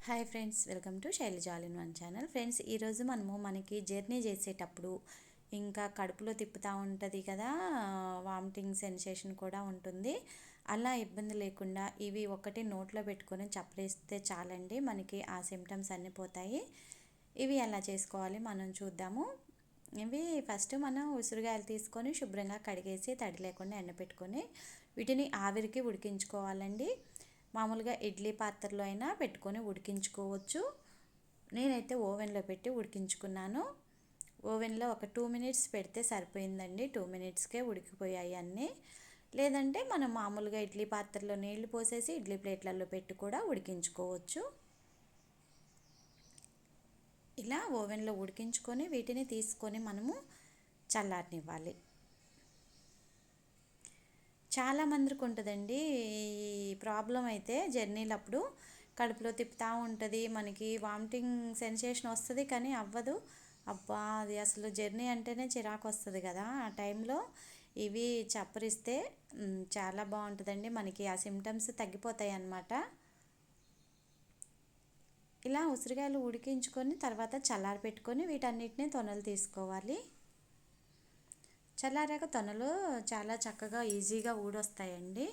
Hi friends, welcome to Shailaja all in one channel. Friends, ఈరోజు మనకి journey చేసేటప్పుడు ఇంకా కడుపులో తిప్పుతూ ఉంటుంది కదా, వామిటింగ్ సెన్సేషన్ కూడా ఉంటుంది. అలా ఇబ్బంది లేకుండా ఇవి ఒకటి నోట్లో పెట్టుకొని చప్పరిస్తే చాలండి, మనకి ఆ సిమ్టమ్స్ అన్నీ పోతాయి. ఇవి ఎలా చేసుకోవాలి మనం చూద్దాము. ఇవి ఫస్ట్ మనం ఉసిరికాయలు తీసుకొని శుభ్రంగా కడిగేసి తడి లేకుండా ఎండపెట్టుకొని వీటిని ఆవిరికి ఉడికించుకోవాలండి. మామూలుగా ఇడ్లీ పాత్రలో అయినా పెట్టుకొని ఉడికించుకోవచ్చు. నేనైతే ఓవెన్లో పెట్టి ఉడికించుకున్నాను. ఓవెన్లో ఒక 2 మినిట్స్ పెడితే సరిపోయిందండి. 2 మినిట్స్కే ఉడికిపోయాయి అన్నీ. లేదంటే మనం మామూలుగా ఇడ్లీ పాత్రలో నీళ్లు పోసేసి ఇడ్లీ ప్లేట్లలో పెట్టి కూడా ఉడికించుకోవచ్చు. ఇలా ఓవెన్లో ఉడికించుకొని వీటిని తీసుకొని మనము చల్లారనివ్వాలి. చాలా మందికి ఉంటుందండి ఈ ప్రాబ్లం. అయితే జర్నీలప్పుడు కడుపులో తిప్పుతూ ఉంటుంది, మనకి వామిటింగ్ సెన్సేషన్ వస్తుంది కానీ అవ్వదు. అబ్బా, అది అసలు జర్నీ అంటేనే చిరాకు వస్తుంది కదా. ఆ టైంలో ఇవి చప్పరిస్తే చాలా బాగుంటుందండి, మనకి ఆ సిమ్టమ్స్ తగ్గిపోతాయి అన్నమాట. ఇలా ఉసిరికాయలు ఉడికించుకొని తర్వాత చల్లారి పెట్టుకొని వీటన్నిటిని తొనలు తీసుకోవాలి. చల్లారాక తొనలు చాలా చక్కగా ఈజీగా ఊడొస్తాయండి.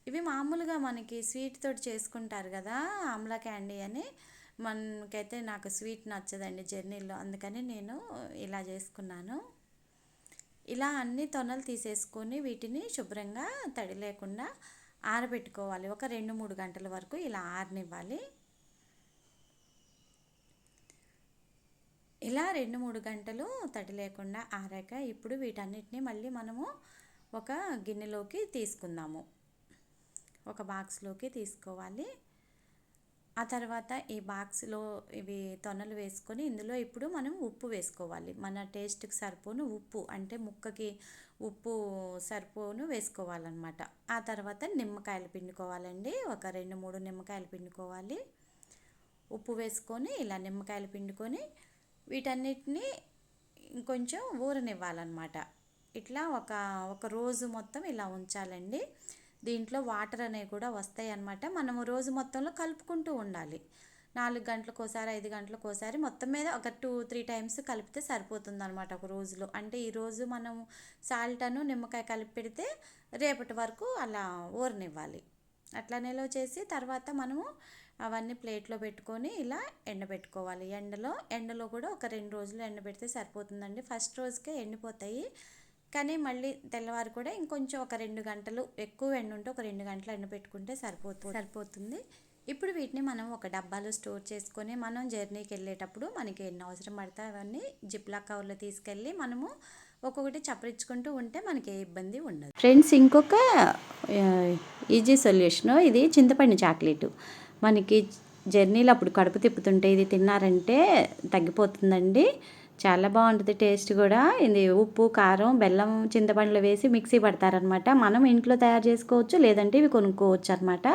ఇవి మామూలుగా మనకి స్వీట్ తోటి చేసుకుంటారు కదా, ఆమ్లా క్యాండీ అని. మనకైతే నాకు స్వీట్ నచ్చదండి జర్నీలో, అందుకని నేను ఇలా చేసుకున్నాను. ఇలా అన్ని తొనలు తీసేసుకొని వీటిని శుభ్రంగా తడి లేకుండా ఆరబెట్టుకోవాలి. ఒక 2-3 గంటల వరకు ఇలా ఆరనివ్వాలి. ఇలా 2-3 గంటలు తడి లేకుండా ఆరాక ఇప్పుడు వీటన్నిటిని మళ్ళీ మనము ఒక గిన్నెలోకి తీసుకుందాము. ఒక బాక్స్లోకి తీసుకోవాలి. ఆ తర్వాత ఈ బాక్స్లో ఇవి తొనలు వేసుకొని ఇందులో ఇప్పుడు మనం ఉప్పు వేసుకోవాలి. మన టేస్ట్కి సరిపోను ఉప్పు, అంటే ముక్కకి ఉప్పు సరిపోను వేసుకోవాలన్నమాట. ఆ తర్వాత నిమ్మకాయలు పిండుకోవాలండి. ఒక 2-3 నిమ్మకాయలు పిండుకోవాలి. ఉప్పు వేసుకొని ఇలా నిమ్మకాయలు పిండుకొని వీటన్నిటిని ఇంకొంచెం ఊరనివ్వాలన్నమాట. ఇట్లా ఒక రోజు మొత్తం ఇలా ఉంచాలండి. దీంట్లో వాటర్ అనేవి కూడా వస్తాయి అన్నమాట. మనము రోజు మొత్తంలో కలుపుకుంటూ ఉండాలి. 4 గంటలకోసారి 5 గంటలకోసారి మొత్తం మీద ఒక 2-3 టైమ్స్ కలిపితే సరిపోతుంది అనమాట ఒక రోజులో. అంటే ఈరోజు మనం సాల్ట్ నిమ్మకాయ కలిపి పెడితే రేపటి వరకు అలా ఊరనివ్వాలి. అట్లా నిల్వ చేసి తర్వాత మనము అవన్నీ ప్లేట్లో పెట్టుకొని ఇలా ఎండబెట్టుకోవాలి. ఎండలో కూడా ఒక 2 రోజులు ఎండబెడితే సరిపోతుందండి. ఫస్ట్ రోజుకే ఎండిపోతాయి, కానీ మళ్ళీ తెల్లవారు కూడా ఇంకొంచెం ఒక 2 గంటలు ఎక్కువ ఎండ ఉంటే ఒక 2 గంటలు ఎండబెట్టుకుంటే సరిపోతుంది. ఇప్పుడు వీటిని మనం ఒక డబ్బాలో స్టోర్ చేసుకొని మనం జర్నీకి వెళ్ళేటప్పుడు మనకి ఎన్ని అవసరం పడతాయి అవన్నీ జిప్లాక్ కవర్లో తీసుకెళ్ళి మనము ఒక్కొక్కటి చప్పరించుకుంటూ ఉంటే మనకి ఏ ఇబ్బంది ఉండదు. ఫ్రెండ్స్, ఇంకొక ఈజీ సొల్యూషను ఇది చింతపండు చాక్లెట్. మనకి జర్నీలో అప్పుడు కడుపు తిప్పుతుంటే ఇది తిన్నారంటే తగ్గిపోతుందండి. చాలా బాగుంటుంది టేస్ట్ కూడా. ఇది ఉప్పు, కారం, బెల్లం, చింతపండులో వేసి మిక్సీ పడతారనమాట. మనం ఇంట్లో తయారు చేసుకోవచ్చు, లేదంటే ఇవి కొనుక్కోవచ్చు అనమాట.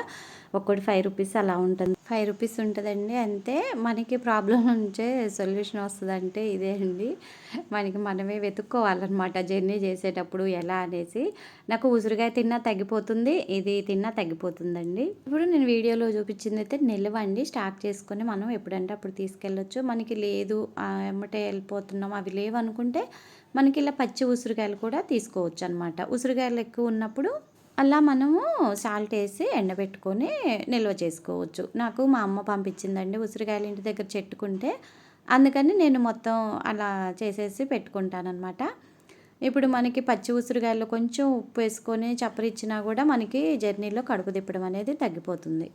ఒక్కటి 5 రూపీస్ అలా ఉంటుంది. 5 రూపీస్ ఉంటుందండి అంతే. మనకి ప్రాబ్లం నుంచే సొల్యూషన్ వస్తుందంటే ఇదే అండి. మనమే వెతుక్కోవాలన్నమాట జర్నీ చేసేటప్పుడు ఎలా అనేసి. నాకు ఉసిరికాయ తిన్నా తగ్గిపోతుంది, ఇది తిన్నా తగ్గిపోతుందండి. ఇప్పుడు నేను వీడియోలో చూపించింది అయితే నిల్వండి. స్టాక్ చేసుకొని మనం ఎప్పుడంటే అప్పుడు తీసుకెళ్ళొచ్చు. మనకి లేదు ఎమ్మటే వెళ్ళిపోతున్నాం అవి లేవు అనుకుంటే మనకి ఇలా పచ్చి ఉసిరికాయలు కూడా తీసుకోవచ్చు అనమాట. ఉసిరికాయలు ఎక్కువ ఉన్నప్పుడు అలా మనము సాల్ట్ వేసి ఎండబెట్టుకొని నిల్వ చేసుకోవచ్చు. నాకు మా అమ్మ పంపించిందండి ఉసిరికాయలు ఇంటి దగ్గర చెట్టుకుంటే, అందుకని నేను మొత్తం అలా చేసేసి పెట్టుకుంటానన్నమాట. ఇప్పుడు మనకి పచ్చి ఉసిరికాయల్లో కొంచెం ఉప్పు వేసుకొని చప్పరిచ్చినా కూడా మనకి జర్నీలో కడుపు తిప్పడం అనేది తగ్గిపోతుంది.